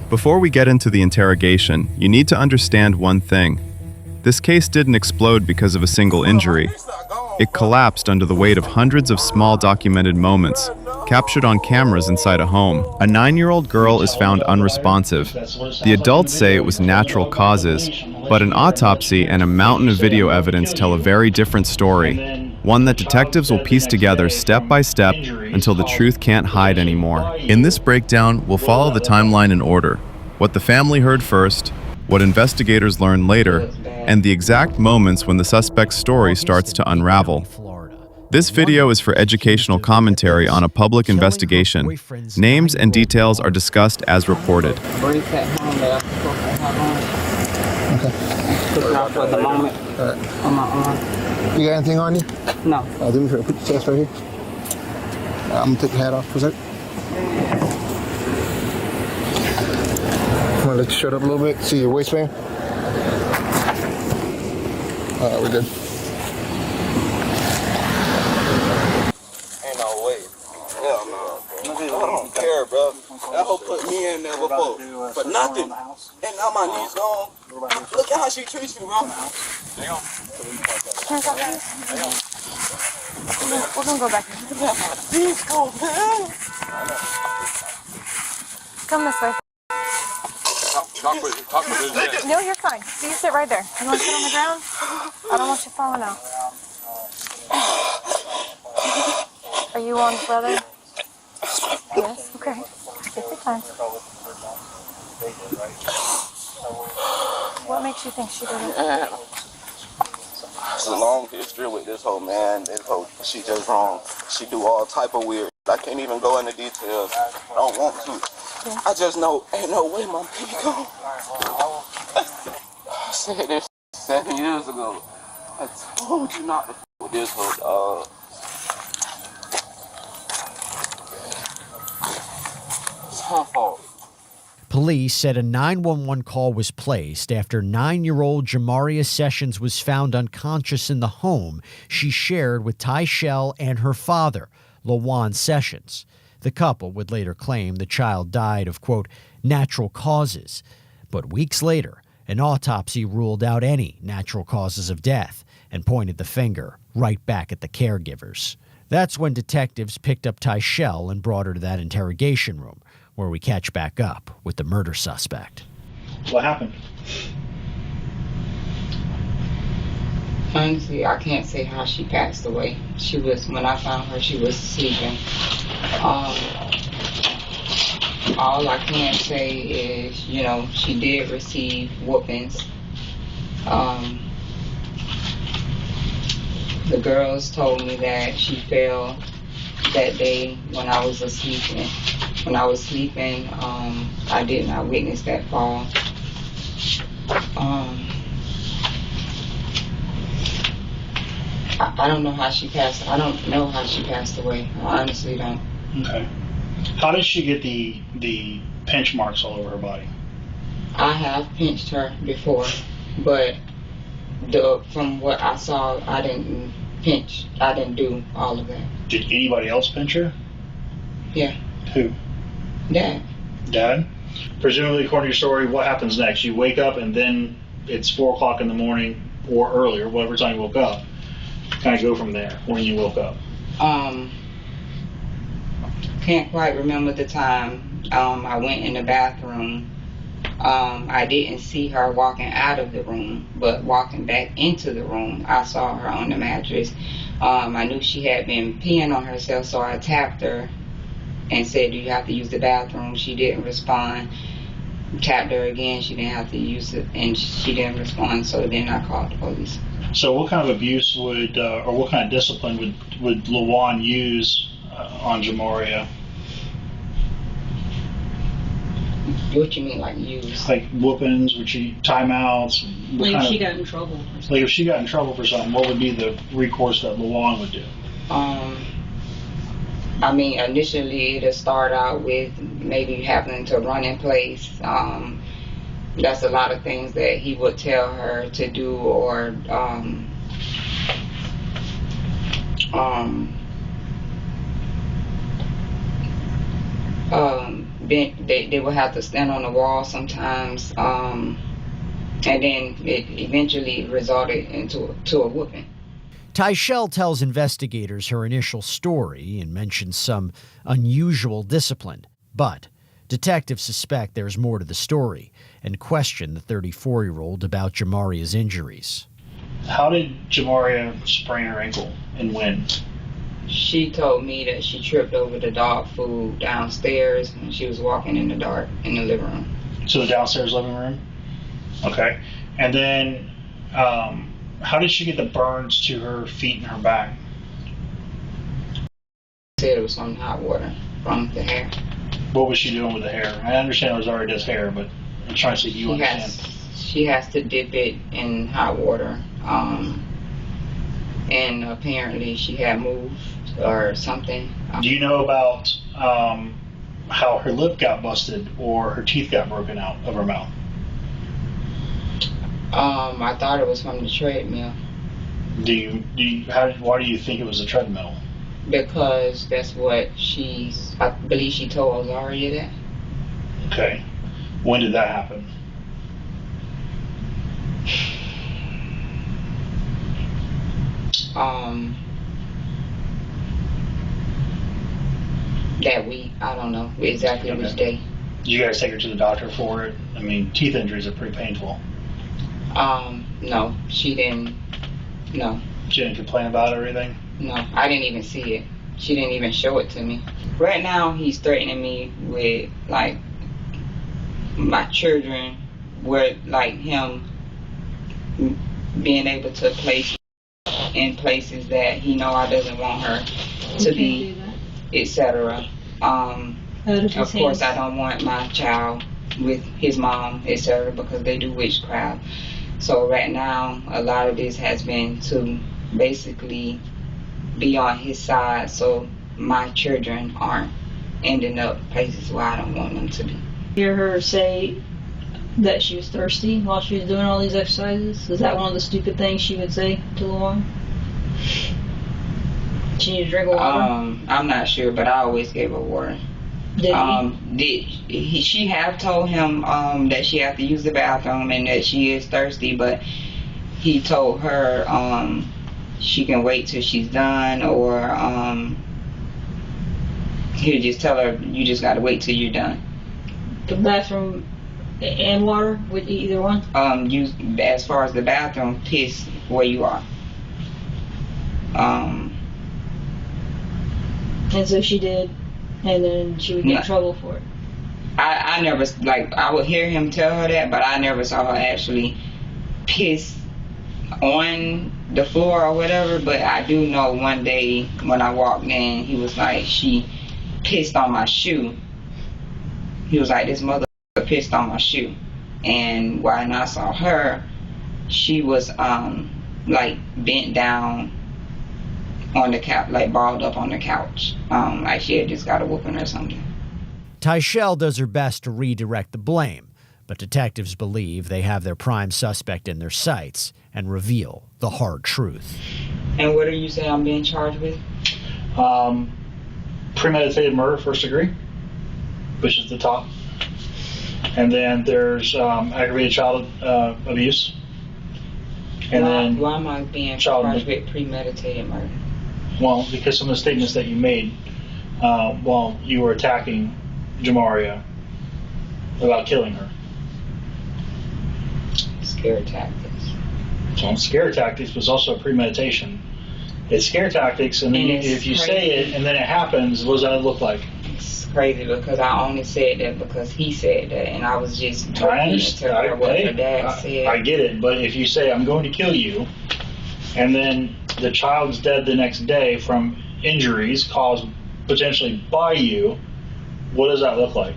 Before we get into the interrogation, you need to understand one thing. This case didn't explode because of a single injury. It collapsed under the weight of hundreds of small documented moments, captured on cameras inside a home. A 9-year-old girl is found unresponsive. The adults say it was natural causes, but an autopsy and a mountain of video evidence tell a very different story, one that detectives will piece together step by step until the truth can't hide anymore. In this breakdown, we'll follow the timeline in order: what the family heard first, what investigators learned later, and the exact moments when the suspect's story starts to unravel. This video is for educational commentary on a public investigation. Names and details are discussed as reported. Okay. For the moment. On my arm. You got anything on you? No. Do me a favor, put your chest right here. I'm gonna take your hat off for a second. I'm gonna lift your shirt up a little bit. See your waistband? We're good. Ain't no way. Hell no. I don't care, bro. That hoe put me in there before. For nothing. And now my knees gone. Look at how she treats me, bro. We're gonna go back. These go, man. Come this way. No, you're fine. So you sit right there. You want to sit on the ground? I don't want you falling out. Are you on, brother? Yes? Okay. Take your time. What makes you think she did it? It's a long history with this whole man. This whole, she just wrong. She do all type of weird. I can't even go into details. I don't want to. Yeah. I just know ain't no way my pee go. I said this 7 years ago. I told you not to f with this whole dog. It's her fault. Police said a 911 call was placed after 9-year-old Jamaria Sessions was found unconscious in the home she shared with Tyshell and her father, Lawan Sessions. The couple would later claim the child died of, quote, natural causes. But weeks later, an autopsy ruled out any natural causes of death and pointed the finger right back at the caregivers. That's when detectives picked up Tyshell and brought her to that interrogation room, where we catch back up with the murder suspect. What happened? Honestly, I can't say how she passed away. When I found her, she was sleeping. All I can say is, she did receive whoopings. The girls told me that she fell that day when I was asleep. When I was sleeping, I did not witness that fall. I don't know how she passed. I don't know how she passed away. I honestly don't. Okay. How did she get the pinch marks all over her body? I have pinched her before, but from what I saw, I didn't pinch. I didn't do all of that. Did anybody else pinch her? Yeah. Who? Dad. Dad? Presumably, according to your story, what happens next? You wake up and then it's 4 o'clock in the morning or earlier, whatever time you woke up. Kind of go from there when you woke up. Can't quite remember the time. I went in the bathroom. I didn't see her walking out of the room, but walking back into the room, I saw her on the mattress. I knew she had been peeing on herself, so I tapped her and said, "Do you have to use the bathroom?" She didn't respond. Tapped her again, she didn't have to use it, and she didn't respond, so then I called the police. So what kind of abuse would, or what kind of discipline would Lawan use on Jamaria? What you mean, like use? Like whoopings, would she timeouts? Like if she got in trouble. Like if she got in trouble for something, what would be the recourse that Lawan would do? I mean, initially it'll start out with maybe having to run in place. That's a lot of things that he would tell her to do, or they would have to stand on the wall sometimes, and then it eventually resulted into a whooping. Tyshell tells investigators her initial story and mentions some unusual discipline, but detectives suspect there's more to the story and question the 34-year-old about Jamaria's injuries. How did Jamaria sprain her ankle and when? She told me that she tripped over the dog food downstairs when she was walking in the dark in the living room. So the downstairs living room? Okay. And then how did she get the burns to her feet and her back? Said it was from hot water from the hair. What was she doing with the hair? I understand it was already does hair, but I'm trying to see if you understand. She has to dip it in hot water. And apparently she had moved or something. Do you know about how her lip got busted or her teeth got broken out of her mouth? I thought it was from the treadmill. Why do you think it was a treadmill? Because that's what I believe she told Zaria that. Okay. When did that happen? That week, I don't know exactly which day. Did you guys take her to the doctor for it? I mean, teeth injuries are pretty painful. No, she didn't. No. She didn't complain about it or anything? No, I didn't even see it. She didn't even show it to me. Right now, he's threatening me with, like, my children, where, like, him being able to place in places that he know I doesn't want her to be, etc. Of course, I don't want my child with his mom, etc., because they do witchcraft. So right now, a lot of this has been to basically be on his side, so my children aren't ending up places where I don't want them to be. Hear her say that she was thirsty while she was doing all these exercises? Is that one of the stupid things she would say to Lauren? She needed to drink water? I'm not sure, but I always gave her water. She have told him that she have to use the bathroom and that she is thirsty, but he told her she can wait till she's done, or he'll just tell her you just gotta wait till you're done. The bathroom and water with either one? As far as the bathroom, piss where you are. And so she did, and then she would get in trouble for it. I never, like, I would hear him tell her that, but I never saw her actually piss on the floor or whatever. But I do know one day when I walked in, he was like, she pissed on my shoe. He was like, this mother pissed on my shoe. And when I saw her, she was like bent down on the couch, like balled up on the couch, like she had just got a whooping or something. Tyshell does her best to redirect the blame, but detectives believe they have their prime suspect in their sights and reveal the hard truth. And what are you saying I'm being charged with? Premeditated murder, first degree, which is the top. And then there's aggravated child abuse. And why am I being charged with premeditated murder? Well, because some of the statements that you made while you were attacking Jamaria about killing her. Scare tactics. So scare tactics was also a premeditation. It's scare tactics, and then if you say it and then it happens, what does that look like? It's crazy because I only said that because he said that, and I was just I what her dad said. I get it, but if you say, I'm going to kill you, and then the child's dead the next day from injuries caused potentially by you, what does that look like?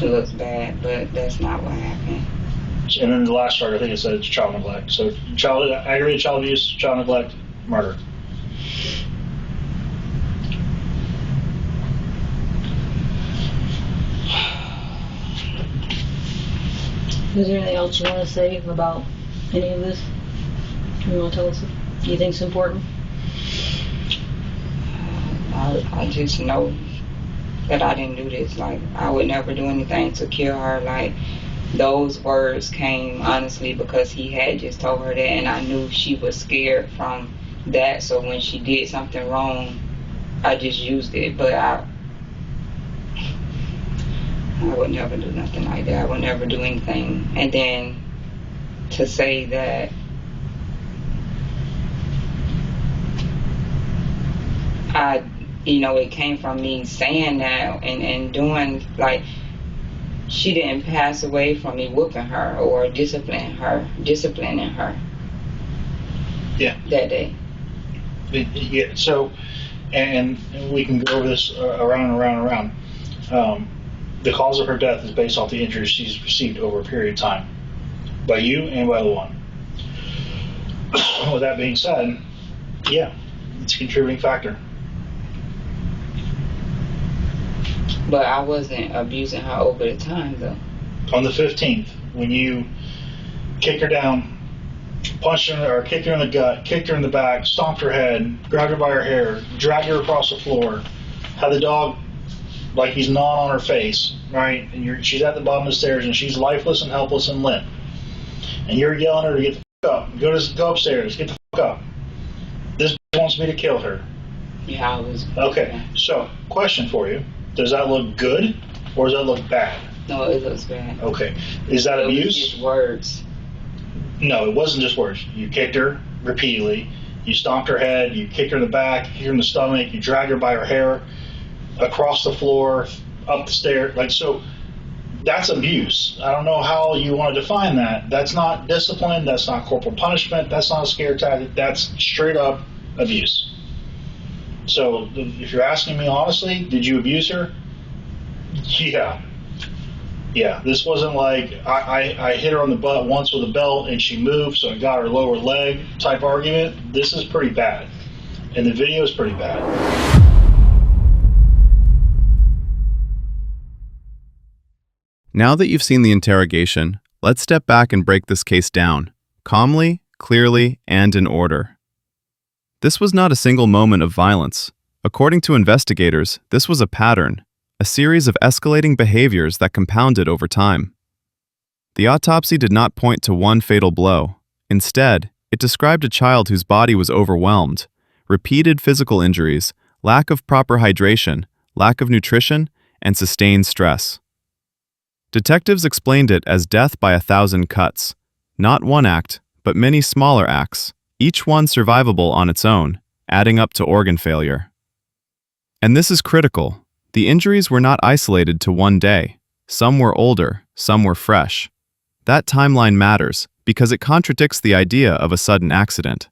It looks bad, but that's not what happened. And then the last charge, I think it said it's child neglect. So aggravated child abuse, child neglect, murder. Is there anything else you want to say about any of this? You want to tell us? Do you think it's important? I I just know that I didn't do this. Like, I would never do anything to kill her. Like, those words came honestly because he had just told her that, and I knew she was scared from that. So when she did something wrong, I just used it. But I would never do nothing like that. I would never do anything. And then to say that it came from me saying that and doing, like, she didn't pass away from me whooping her or disciplining her Yeah. that day. Yeah. So, and we can go over this around and around and around. The cause of her death is based off the injuries she's received over a period of time by you and by the one. With that being said, yeah, it's a contributing factor. But I wasn't abusing her over the time, though. On the 15th, when you kicked her down, punched her, or kicked her in the gut, kicked her in the back, stomped her head, grabbed her by her hair, dragged her across the floor, had the dog like he's gnawing on her face, right? And she's at the bottom of the stairs and she's lifeless and helpless and limp. And you're yelling at her to get the fuck up, go upstairs, get the fuck up. This wants me to kill her. Yeah, I was. Okay, so question for you: does that look good or does that look bad? No, it looks bad. Okay, is that abuse? It was just words. No, it wasn't just words. You kicked her repeatedly. You stomped her head. You kicked her in the back. You kicked her in the stomach. You dragged her by her hair across the floor, up the stairs. Like, so that's abuse. I don't know how you want to define that. That's not discipline. That's not corporal punishment. That's not a scare tactic. That's straight up abuse. So if you're asking me honestly, did you abuse her? Yeah, this wasn't like I hit her on the butt once with a belt and she moved, so I got her lower leg type argument. This is pretty bad. And the video is pretty bad. Now that you've seen the interrogation, let's step back and break this case down, calmly, clearly, and in order. This was not a single moment of violence. According to investigators, this was a pattern, a series of escalating behaviors that compounded over time. The autopsy did not point to one fatal blow. Instead, it described a child whose body was overwhelmed, repeated physical injuries, lack of proper hydration, lack of nutrition, and sustained stress. Detectives explained it as death by 1,000 cuts, not one act, but many smaller acts, each one survivable on its own, adding up to organ failure. And this is critical. The injuries were not isolated to one day. Some were older, some were fresh. That timeline matters because it contradicts the idea of a sudden accident.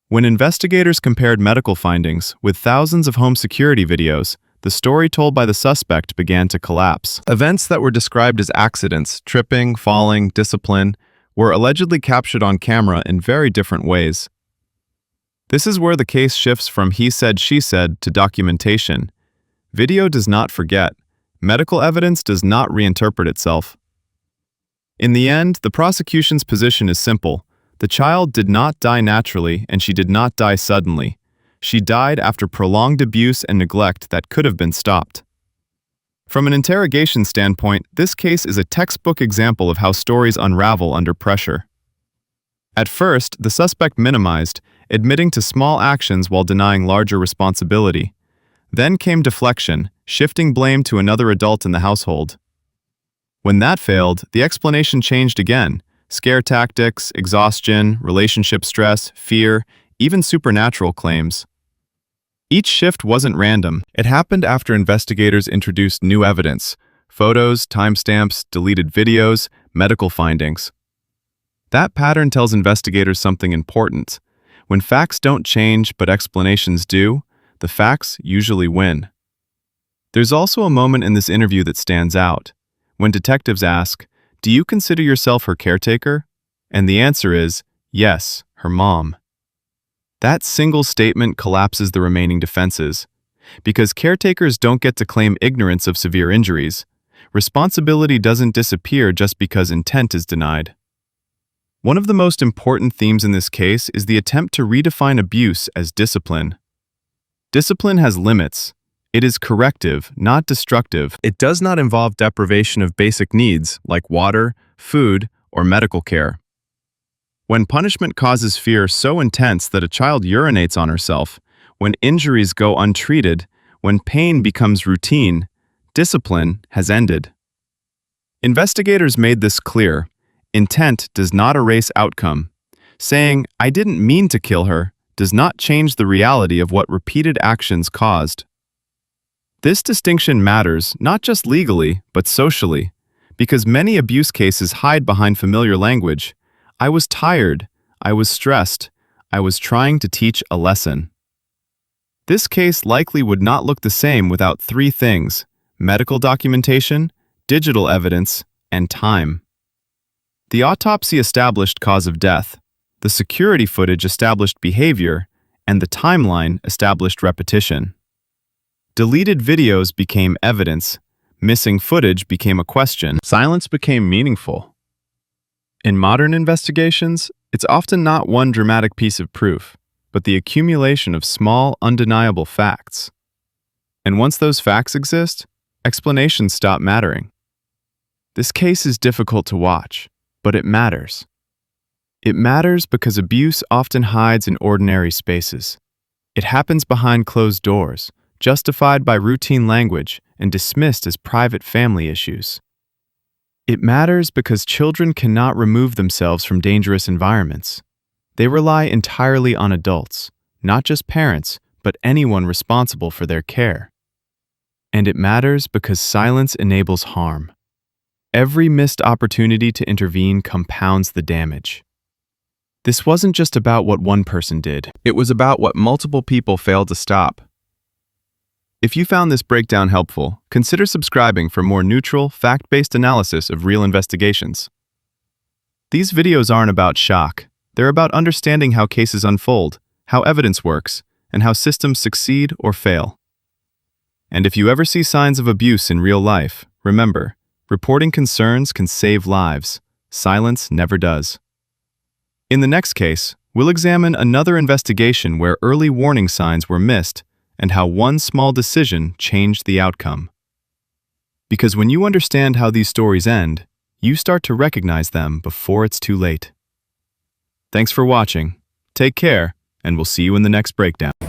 When investigators compared medical findings with thousands of home security videos, the story told by the suspect began to collapse. Events that were described as accidents, tripping, falling, discipline, were allegedly captured on camera in very different ways. This is where the case shifts from he said, she said to documentation. Video does not forget. Medical evidence does not reinterpret itself. In the end, the prosecution's position is simple. The child did not die naturally, and she did not die suddenly. She died after prolonged abuse and neglect that could have been stopped. From an interrogation standpoint, this case is a textbook example of how stories unravel under pressure. At first, the suspect minimized, admitting to small actions while denying larger responsibility. Then came deflection, shifting blame to another adult in the household. When that failed, the explanation changed again. Scare tactics, exhaustion, relationship stress, fear, even supernatural claims. Each shift wasn't random. It happened after investigators introduced new evidence, photos, timestamps, deleted videos, medical findings. That pattern tells investigators something important. When facts don't change but explanations do, the facts usually win. There's also a moment in this interview that stands out. When detectives ask, "Do you consider yourself her caretaker?" And the answer is, yes, her mom. That single statement collapses the remaining defenses. Because caretakers don't get to claim ignorance of severe injuries, responsibility doesn't disappear just because intent is denied. One of the most important themes in this case is the attempt to redefine abuse as discipline. Discipline has limits. It is corrective, not destructive. It does not involve deprivation of basic needs like water, food, or medical care. When punishment causes fear so intense that a child urinates on herself, when injuries go untreated, when pain becomes routine, discipline has ended. Investigators made this clear. Intent does not erase outcome. Saying, "I didn't mean to kill her," does not change the reality of what repeated actions caused. This distinction matters not just legally, but socially, because many abuse cases hide behind familiar language. I was tired, I was stressed, I was trying to teach a lesson. This case likely would not look the same without three things: medical documentation, digital evidence, and time. The autopsy established cause of death, the security footage established behavior, and the timeline established repetition. Deleted videos became evidence, missing footage became a question, silence became meaningful. In modern investigations, it's often not one dramatic piece of proof, but the accumulation of small, undeniable facts. And once those facts exist, explanations stop mattering. This case is difficult to watch, but it matters. It matters because abuse often hides in ordinary spaces. It happens behind closed doors, justified by routine language and dismissed as private family issues. It matters because children cannot remove themselves from dangerous environments. They rely entirely on adults, not just parents, but anyone responsible for their care. And it matters because silence enables harm. Every missed opportunity to intervene compounds the damage. This wasn't just about what one person did. It was about what multiple people failed to stop. If you found this breakdown helpful, consider subscribing for more neutral, fact-based analysis of real investigations. These videos aren't about shock. They're about understanding how cases unfold, how evidence works, and how systems succeed or fail. And if you ever see signs of abuse in real life, remember, reporting concerns can save lives. Silence never does. In the next case, we'll examine another investigation where early warning signs were missed and how one small decision changed the outcome. Because when you understand how these stories end, you start to recognize them before it's too late. Thanks for watching. Take care, and we'll see you in the next breakdown.